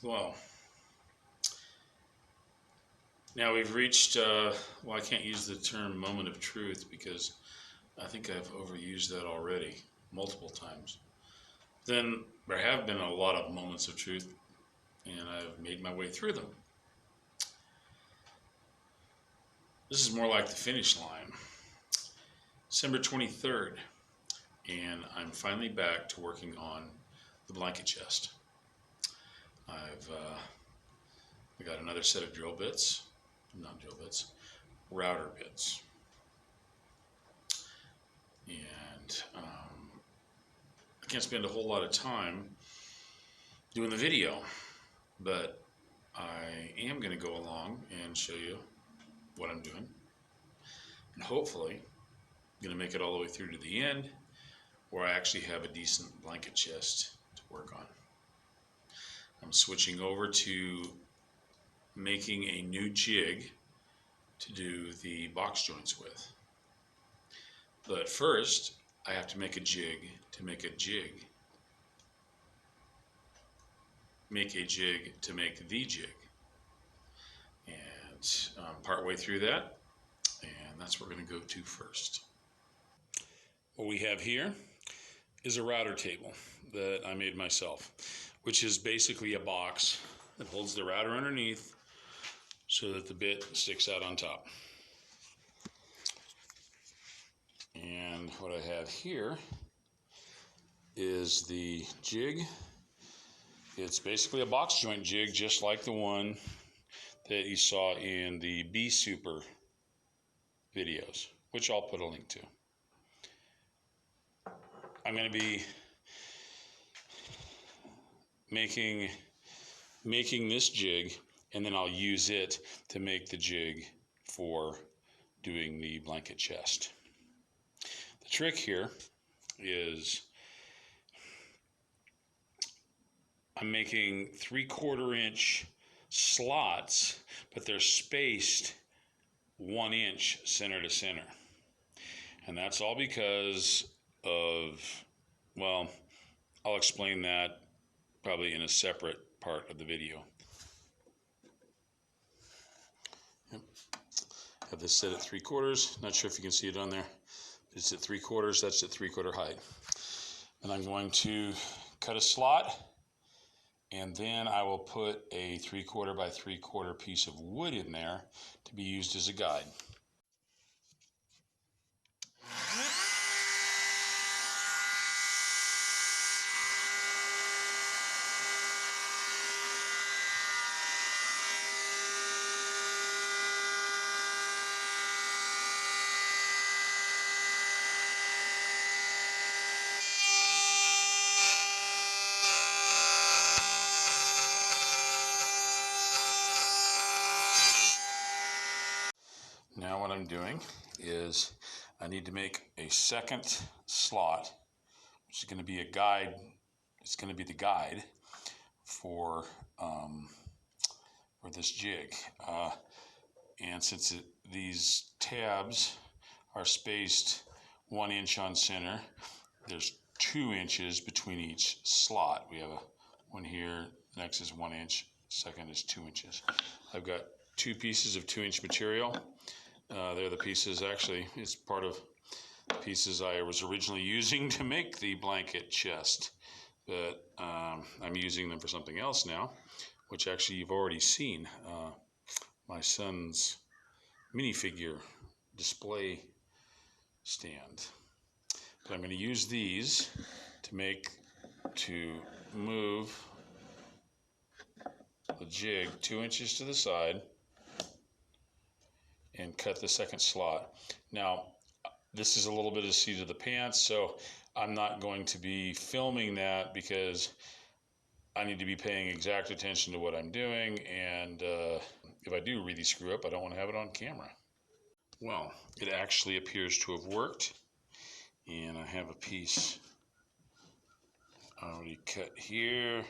Well, now we've reached, well, I can't use the term moment of truth because I think I've overused that already multiple times. Then there have been a lot of moments of truth, and I've made my way through them. This is more like the finish line. December 23rd, and I'm finally back to working on the blanket chest. I got another set of drill bits, not drill bits, router bits. And I can't spend a whole lot of time doing the video, but I am going to go along and show you what I'm doing. And hopefully, I'm going to make it all the way through to the end where I actually have a decent blanket chest to work on. I'm switching over to making a new jig to do the box joints with. But first, I have to make a jig to make a jig. Make a jig to make the jig. And partway through that, and that's what we're going to go to first. What we have here is a router table that I made myself, which is basically a box that holds the router underneath so that the bit sticks out on top. And what I have here is the jig. It's basically a box joint jig, just like the one that you saw in the Bee Super videos, which I'll put a link to. I'm going to be making this jig, and then I'll use it to make the jig for doing the blanket chest. The trick here is I'm making 3/4 inch slots, but they're spaced 1 inch center to center. And that's all because of, well, I'll explain that probably in a separate part of the video. Yep. Have this set at 3/4. Not sure if you can see it on there. It's at 3/4. That's at 3/4 height. And I'm going to cut a slot, and then I will put a 3/4 by 3/4 piece of wood in there to be used as a guide. Now what I'm doing is I need to make a second slot, which is going to be a guide. It's going to be the guide for this jig. And since these tabs are spaced 1 inch on center, there's 2 inches between each slot. We have one here, next is 1 inch, second is 2 inches. I've got 2 pieces of 2-inch material. They're the pieces, actually, it's part of the pieces I was originally using to make the blanket chest. But I'm using them for something else now, which actually you've already seen. My son's minifigure display stand. But I'm going to use these to move the jig 2 inches to the side and cut the second slot. Now, this is a little bit of seat of the pants, so I'm not going to be filming that because I need to be paying exact attention to what I'm doing, and if I do really screw up, I don't want to have it on camera. Well, it actually appears to have worked, and I have a piece already cut here.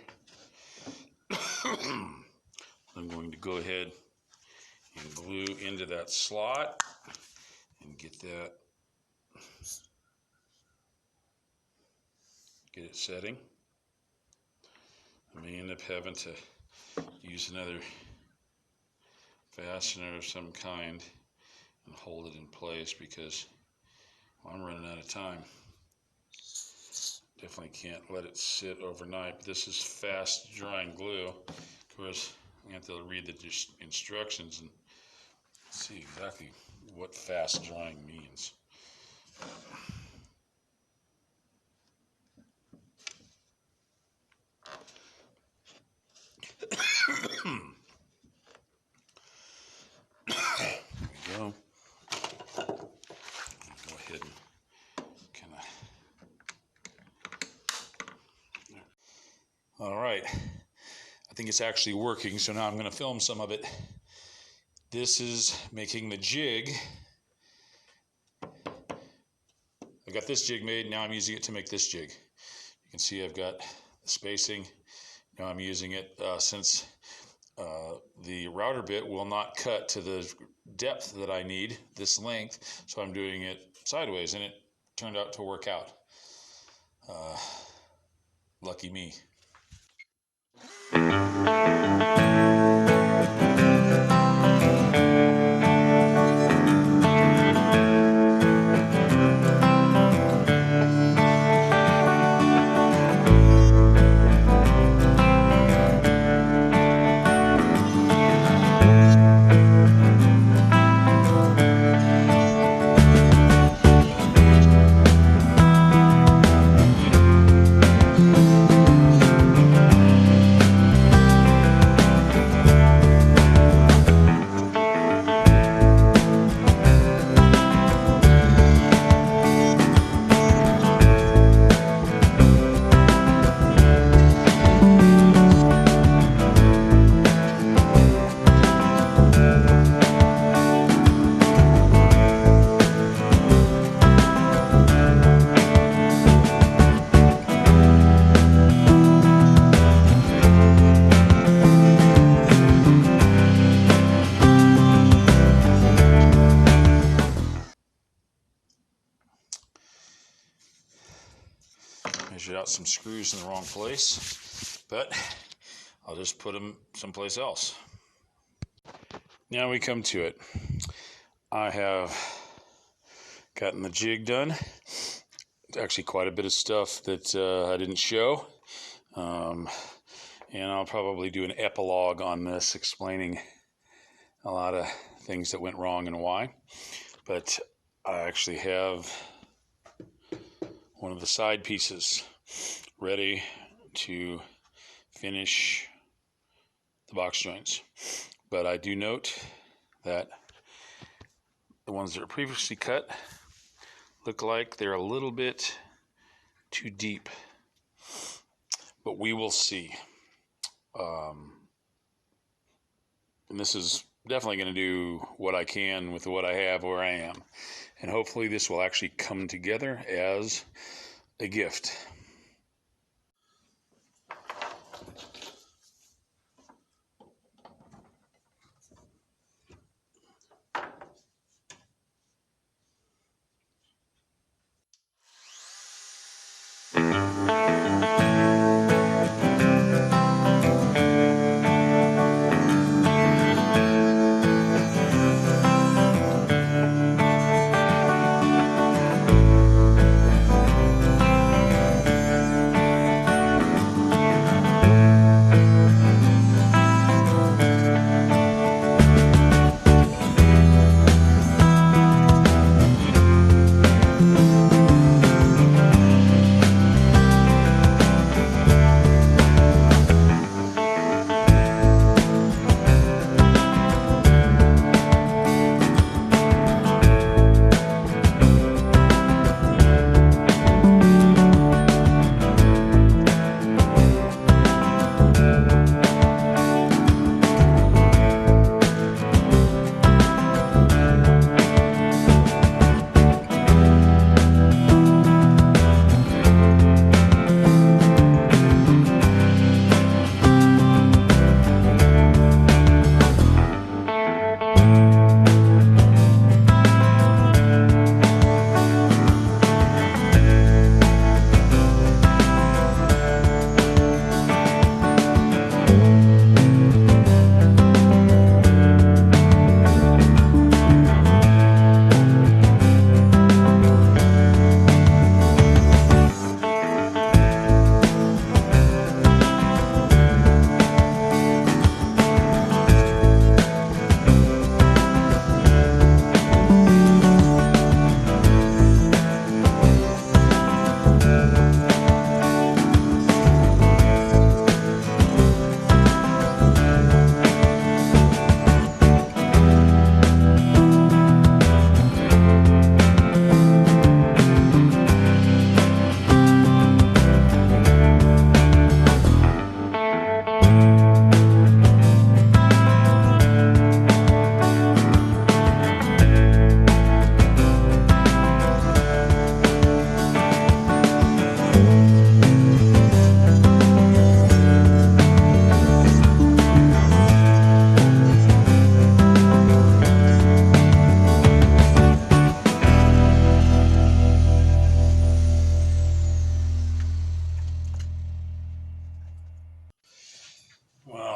I'm going to go ahead and glue into that slot and get it setting. I may end up having to use another fastener of some kind and hold it in place because I'm running out of time. Definitely can't let it sit overnight. But this is fast drying glue. Of course, I have to read the instructions and see exactly what fast drying means. There we go. Go ahead and kind of. All right. I think it's actually working, so now I'm going to film some of it. This is making the jig. I've got this jig made, now I'm using it to make this jig. You can see I've got the spacing. Now I'm using it since the router bit will not cut to the depth that I need, this length, so I'm doing it sideways, and it turned out to work out. Lucky me. Measured out some screws in the wrong place, but I'll just put them someplace else. Now we come to it. I have gotten the jig done. Actually quite a bit of stuff that I didn't show. And I'll probably do an epilogue on this explaining a lot of things that went wrong and why. But I actually have one of the side pieces ready to finish the box joints. But I do note that the ones that are previously cut look like they're a little bit too deep. But we will see. And this is definitely going to do what I can with what I have where I am. And hopefully this will actually come together as a gift.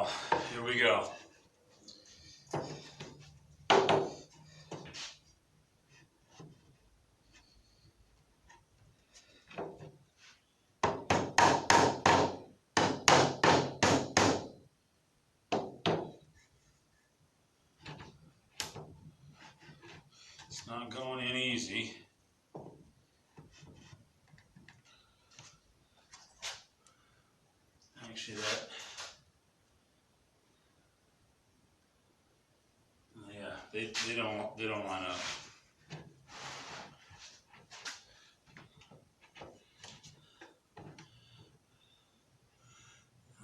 Well, here we go. It's not going in easy. Actually, yeah, they don't line up.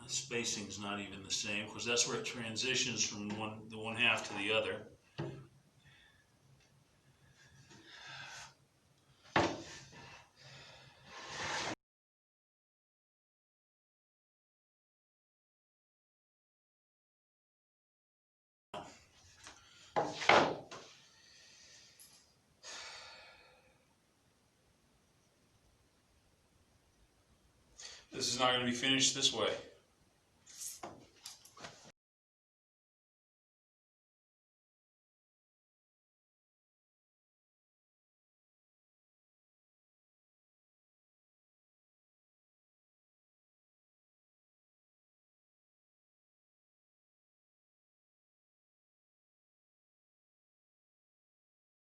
The spacing's not even the same, because that's where it transitions from the one half to the other. This is not going to be finished this way.